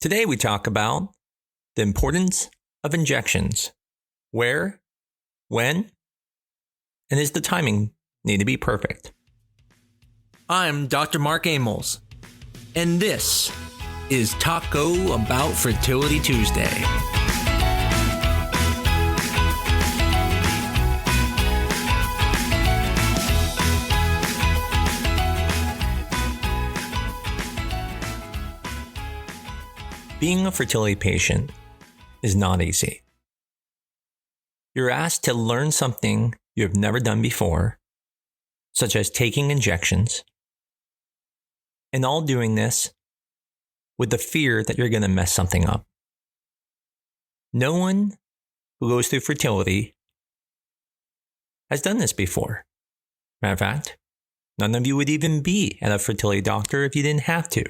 Today we talk about the importance of injections. Where, when, and is the timing need to be perfect? I'm Dr. Mark Amos, and this is Taco Bout Fertility Tuesday. Being a fertility patient is not easy. You're asked to learn something you have never done before, such as taking injections, and all doing this with the fear that you're going to mess something up. No one who goes through fertility has done this before. Matter of fact, none of you would even be at a fertility doctor if you didn't have to.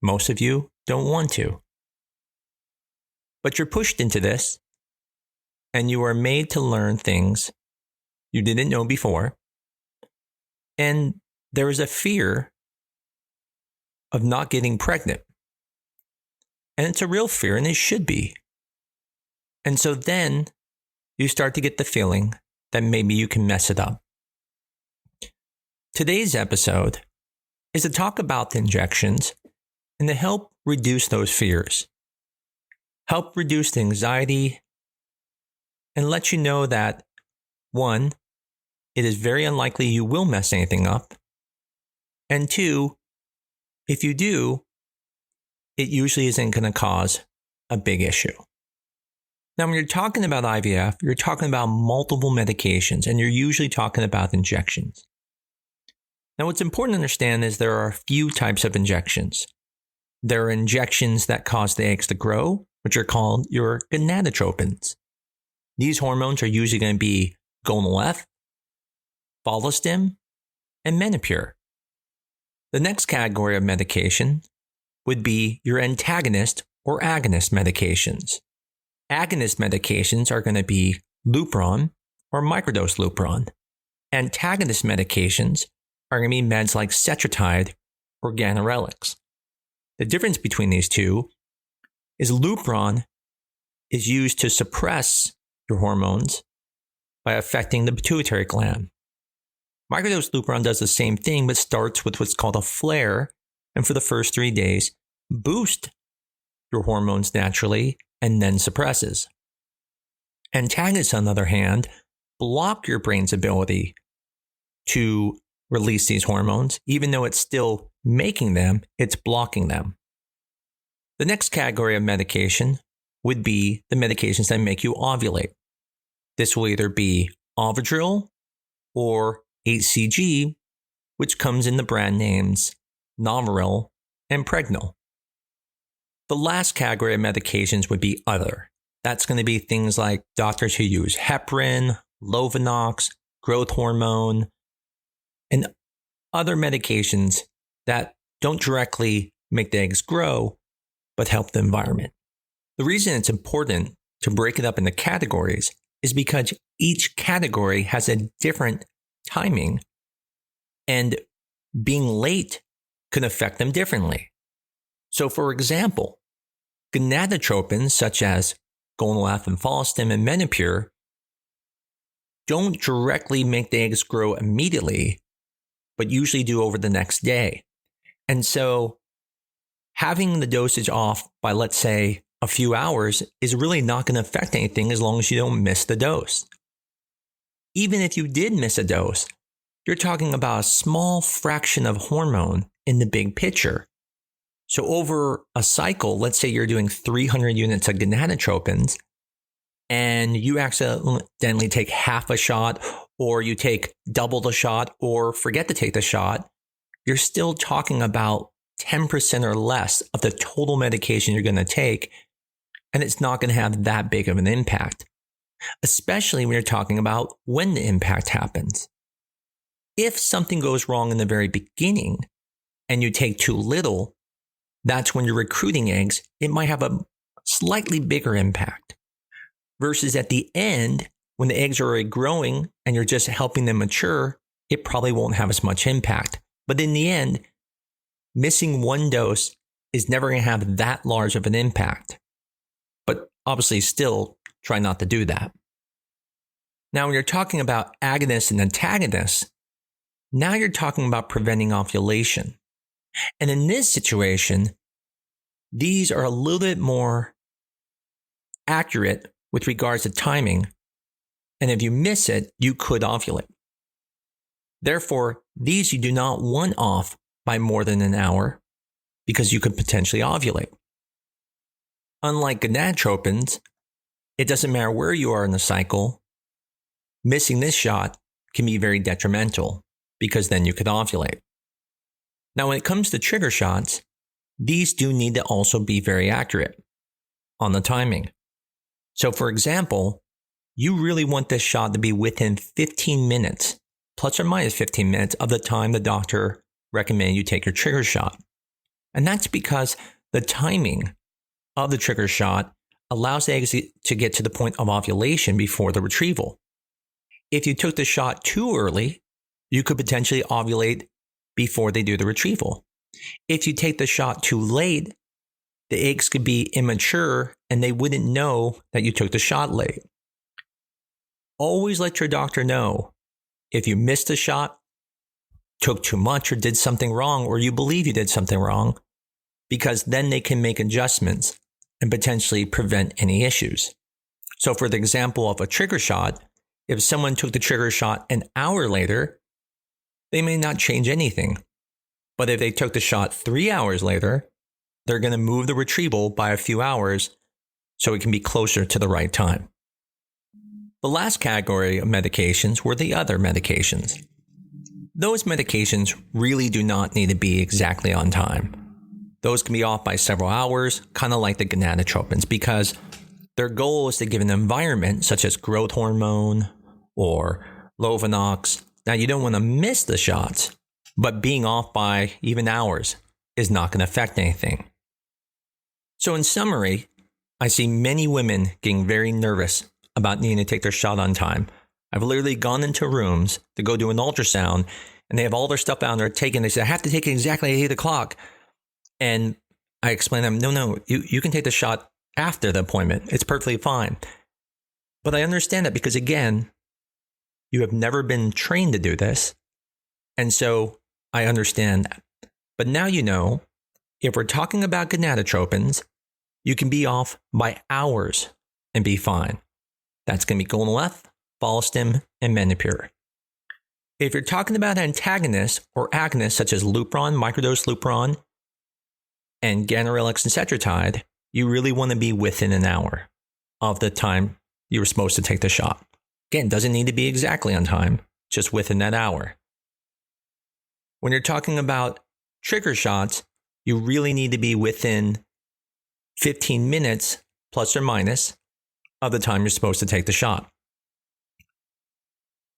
Most of you don't want to. But you're pushed into this, and you are made to learn things you didn't know before. And there is a fear of not getting pregnant. And it's a real fear, and it should be. And so then you start to get the feeling that maybe you can mess it up. Today's episode is to talk about the injections and to help reduce those fears, help reduce the anxiety, and let you know that, one, it is very unlikely you will mess anything up, and two, if you do, it usually isn't going to cause a big issue. Now, when you're talking about IVF, you're talking about multiple medications, and you're usually talking about injections. Now, what's important to understand is there are a few types of injections. There are injections that cause the eggs to grow, which are called your gonadotropins. These hormones are usually going to be gonal-F, follistim, and menopur. The next category of medication would be your antagonist or agonist medications. Agonist medications are going to be Lupron or microdose Lupron. Antagonist medications are going to be meds like Cetrotide or Ganirelix. The difference between these two is Lupron is used to suppress your hormones by affecting the pituitary gland. Microdose Lupron does the same thing, but starts with what's called a flare, and for the first 3 days, boost your hormones naturally and then suppresses. Antagonists, on the other hand, block your brain's ability to release these hormones. Even though it's still making them, it's blocking them. The next category of medication would be the medications that make you ovulate. This will either be Ovidril or HCG, which comes in the brand names Novaril and Pregnil. The last category of medications would be other. That's going to be things like doctors who use heparin, Lovenox, growth hormone, and other medications that don't directly make the eggs grow, but help the environment. The reason it's important to break it up into categories is because each category has a different timing, and being late can affect them differently. So, for example, gonadotropins such as gonal-F and follistim and menopur don't directly make the eggs grow immediately, but usually do over the next day. And so having the dosage off by, let's say, a few hours is really not going to affect anything as long as you don't miss the dose. Even if you did miss a dose, you're talking about a small fraction of hormone in the big picture. So over a cycle, let's say you're doing 300 units of gonadotropins, and you accidentally take half a shot, or you take double the shot, or forget to take the shot, you're still talking about 10% or less of the total medication you're going to take, and it's not going to have that big of an impact, especially when you're talking about when the impact happens. If something goes wrong in the very beginning and you take too little, that's when you're recruiting eggs. It might have a slightly bigger impact. Versus at the end, when the eggs are already growing and you're just helping them mature, it probably won't have as much impact. But in the end, missing one dose is never going to have that large of an impact. But obviously still try not to do that. Now, when you're talking about agonists and antagonists, now you're talking about preventing ovulation. And in this situation, these are a little bit more accurate with regards to timing. And if you miss it, you could ovulate. Therefore, these you do not want off by more than an hour because you could potentially ovulate. Unlike gonadotropins, it doesn't matter where you are in the cycle. Missing this shot can be very detrimental because then you could ovulate. Now, when it comes to trigger shots, these do need to also be very accurate on the timing. So, for example, you really want this shot to be within 15 minutes, plus or minus 15 minutes of the time the doctor recommended you take your trigger shot. And that's because the timing of the trigger shot allows the eggs to get to the point of ovulation before the retrieval. If you took the shot too early, you could potentially ovulate before they do the retrieval. If you take the shot too late, the eggs could be immature and they wouldn't know that you took the shot late. Always let your doctor know if you missed a shot, took too much, or did something wrong, or you believe you did something wrong, because then they can make adjustments and potentially prevent any issues. So for the example of a trigger shot, if someone took the trigger shot an hour later, they may not change anything. But if they took the shot 3 hours later, they're going to move the retrieval by a few hours so it can be closer to the right time. The last category of medications were the other medications. Those medications really do not need to be exactly on time. Those can be off by several hours, kind of like the gonadotropins, because their goal is to give an environment such as growth hormone or Lovenox. Now, you don't want to miss the shots, but being off by even hours is not going to affect anything. So in summary, I see many women getting very nervous about needing to take their shot on time. I've literally gone into rooms to go do an ultrasound, and they have all their stuff out and they're taking. They say, I have to take it exactly at 8 o'clock. And I explain to them, no, you can take the shot after the appointment. It's perfectly fine. But I understand that because, again, you have never been trained to do this. And so I understand that. But now you know, if we're talking about gonadotropins, you can be off by hours and be fine. That's going to be Golden-F, Follistim, and Menopur. If you're talking about antagonists or agonists such as Lupron, microdose Lupron, and Ganirelix and Cetrotide, you really want to be within an hour of the time you were supposed to take the shot. Again, it doesn't need to be exactly on time, just within that hour. When you're talking about trigger shots, you really need to be within 15 minutes, plus or minus, of the time you're supposed to take the shot.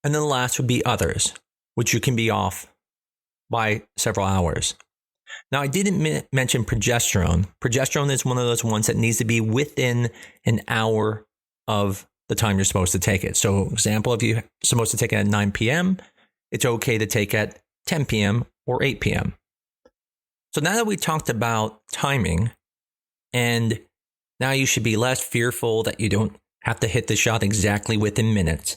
And then the last would be others, which you can be off by several hours. Now, I didn't mention progesterone. Progesterone is one of those ones that needs to be within an hour of the time you're supposed to take it. So, example, if you're supposed to take it at 9 p.m., it's okay to take at 10 p.m. or 8 p.m. So now that we talked about timing, and now you should be less fearful that you don't have to hit the shot exactly within minutes,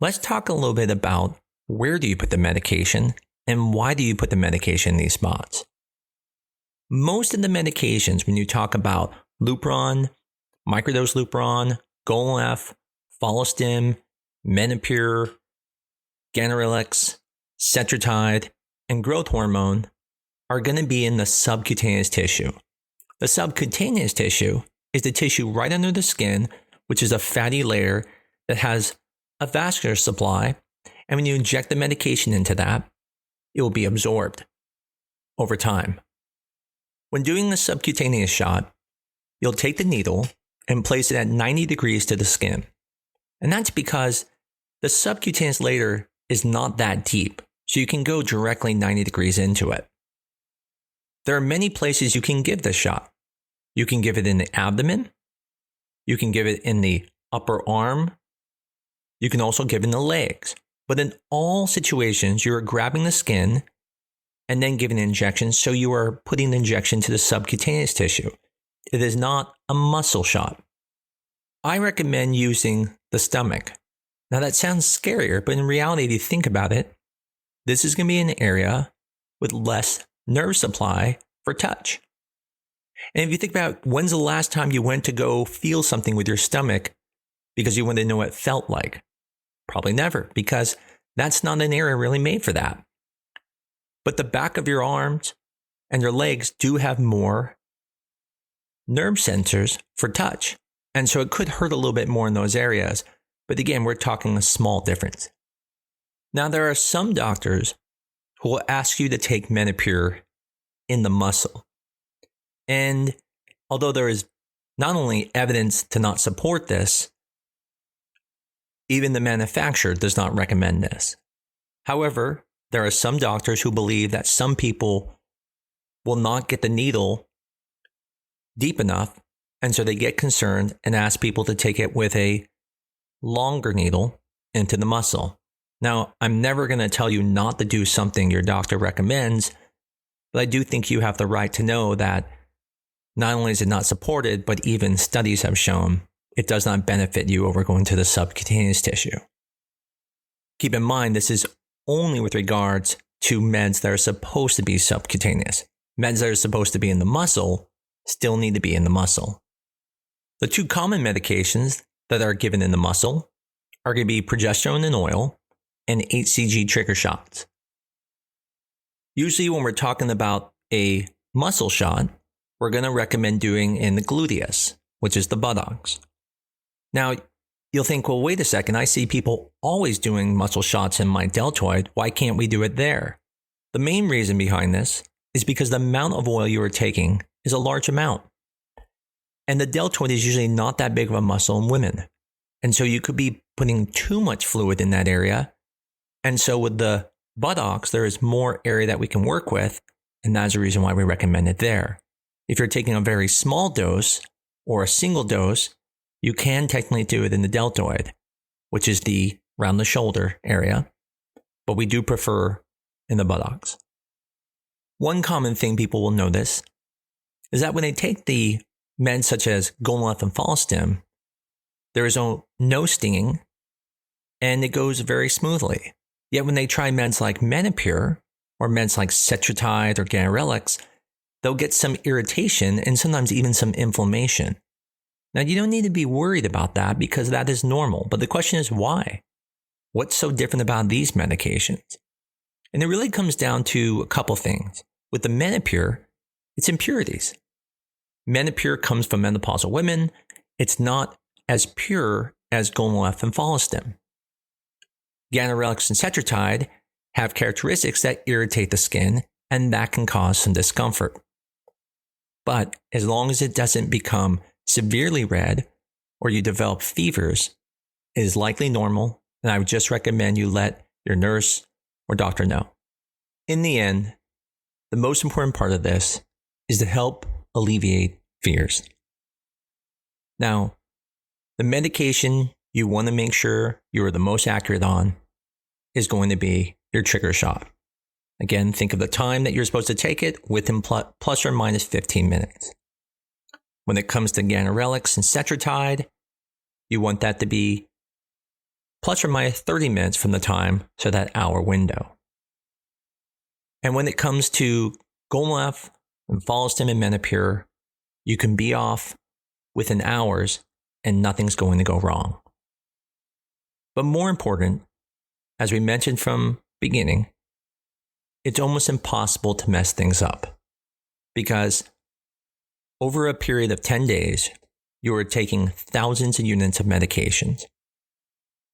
let's talk a little bit about where do you put the medication and why do you put the medication in these spots. Most of the medications, when you talk about Lupron, microdose Lupron, Golden-F, Follistim, Menopur, Ganirelix, Cetrotide, and growth hormone, are going to be in the subcutaneous tissue. The subcutaneous tissue is the tissue right under the skin, which is a fatty layer that has a vascular supply. And when you inject the medication into that, it will be absorbed over time. When doing the subcutaneous shot, you'll take the needle and place it at 90 degrees to the skin. And that's because the subcutaneous layer is not that deep, so you can go directly 90 degrees into it. There are many places you can give this shot. You can give it in the abdomen. You can give it in the upper arm. You can also give it in the legs. But in all situations, you're grabbing the skin and then give an injection. So you are putting the injection to the subcutaneous tissue. It is not a muscle shot. I recommend using the stomach. Now that sounds scarier, but in reality, if you think about it, this is going to be an area with less nerve supply for touch. And if you think about when's the last time you went to go feel something with your stomach because you wanted to know what it felt like? Probably never, because that's not an area really made for that. But the back of your arms and your legs do have more nerve sensors for touch. And so it could hurt a little bit more in those areas. But again, we're talking a small difference. Now, there are some doctors who will ask you to take Menopur in the muscle. And although there is not only evidence to not support this, even the manufacturer does not recommend this. However, there are some doctors who believe that some people will not get the needle deep enough, and so they get concerned and ask people to take it with a longer needle into the muscle. Now, I'm never going to tell you not to do something your doctor recommends, but I do think you have the right to know that not only is it not supported, but even studies have shown it does not benefit you over going to the subcutaneous tissue. Keep in mind, this is only with regards to meds that are supposed to be subcutaneous. Meds that are supposed to be in the muscle still need to be in the muscle. The two common medications that are given in the muscle are going to be progesterone in oil and HCG trigger shots. Usually when we're talking about a muscle shot, we're going to recommend doing in the gluteus, which is the buttocks. Now, you'll think, well, wait a second, I see people always doing muscle shots in my deltoid. Why can't we do it there? The main reason behind this is because the amount of oil you are taking is a large amount. And the deltoid is usually not that big of a muscle in women. And so you could be putting too much fluid in that area. And so with the buttocks, there is more area that we can work with. And that's the reason why we recommend it there. If you're taking a very small dose or a single dose, you can technically do it in the deltoid, which is the around the shoulder area, but we do prefer in the buttocks. One common thing people will notice is that when they take the meds such as Goldenleft and Follistim, there is no stinging and it goes very smoothly. Yet when they try meds like Menopur or meds like Cetrotide or Ganirelix, they'll get some irritation and sometimes even some inflammation. Now, you don't need to be worried about that because that is normal. But the question is why? What's so different about these medications? And it really comes down to a couple things. With the Menopur, it's impurities. Menopur comes from menopausal women. It's not as pure as Goldenleft and Follistim. Ganirelix and Cetrotide have characteristics that irritate the skin, and that can cause some discomfort. But as long as it doesn't become severely red or you develop fevers, it is likely normal, and I would just recommend you let your nurse or doctor know. In the end, the most important part of this is to help alleviate fears. Now, the medication you want to make sure you are the most accurate on is going to be your trigger shot. Again, think of the time that you're supposed to take it within plus or minus 15 minutes. When it comes to Ganirelix and Cetrotide, you want that to be plus or minus 30 minutes from the time, so that hour window. And when it comes to Goldenleft and Follistim and Menopur, you can be off within hours and nothing's going to go wrong. But more important, as we mentioned from beginning, it's almost impossible to mess things up because over a period of 10 days, you are taking thousands of units of medications.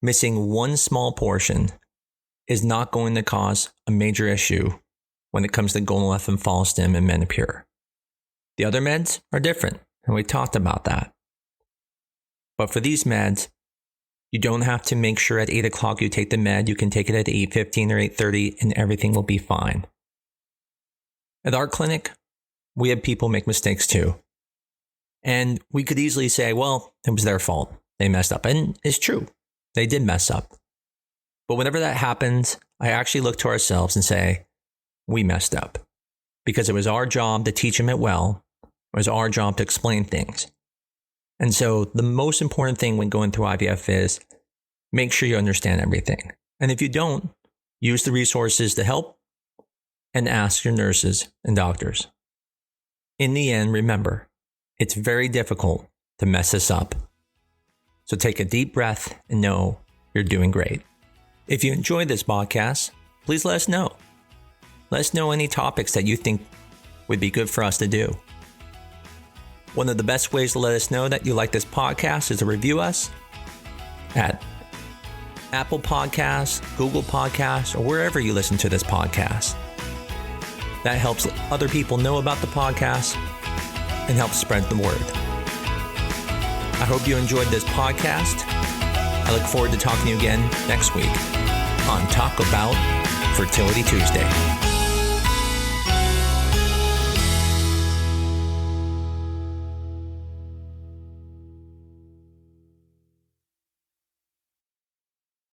Missing one small portion is not going to cause a major issue when it comes to Goldenleft and Follistim and Menopur. The other meds are different, and we talked about that. But for these meds, you don't have to make sure at 8 o'clock you take the med. You can take it at 8:15 or 8:30 and everything will be fine. At our clinic, we have people make mistakes too. And we could easily say, well, it was their fault. They messed up. And it's true. They did mess up. But whenever that happens, I actually look to ourselves and say, we messed up because it was our job to teach him it well. It was our job to explain things. And so the most important thing when going through IVF is make sure you understand everything. And if you don't, use the resources to help and ask your nurses and doctors. In the end, remember, it's very difficult to mess this up. So take a deep breath and know you're doing great. If you enjoyed this podcast, please let us know. Let us know any topics that you think would be good for us to do. One of the best ways to let us know that you like this podcast is to review us at Apple Podcasts, Google Podcasts, or wherever you listen to this podcast. That helps other people know about the podcast and helps spread the word. I hope you enjoyed this podcast. I look forward to talking to you again next week on Taco Bout Fertility Tuesday.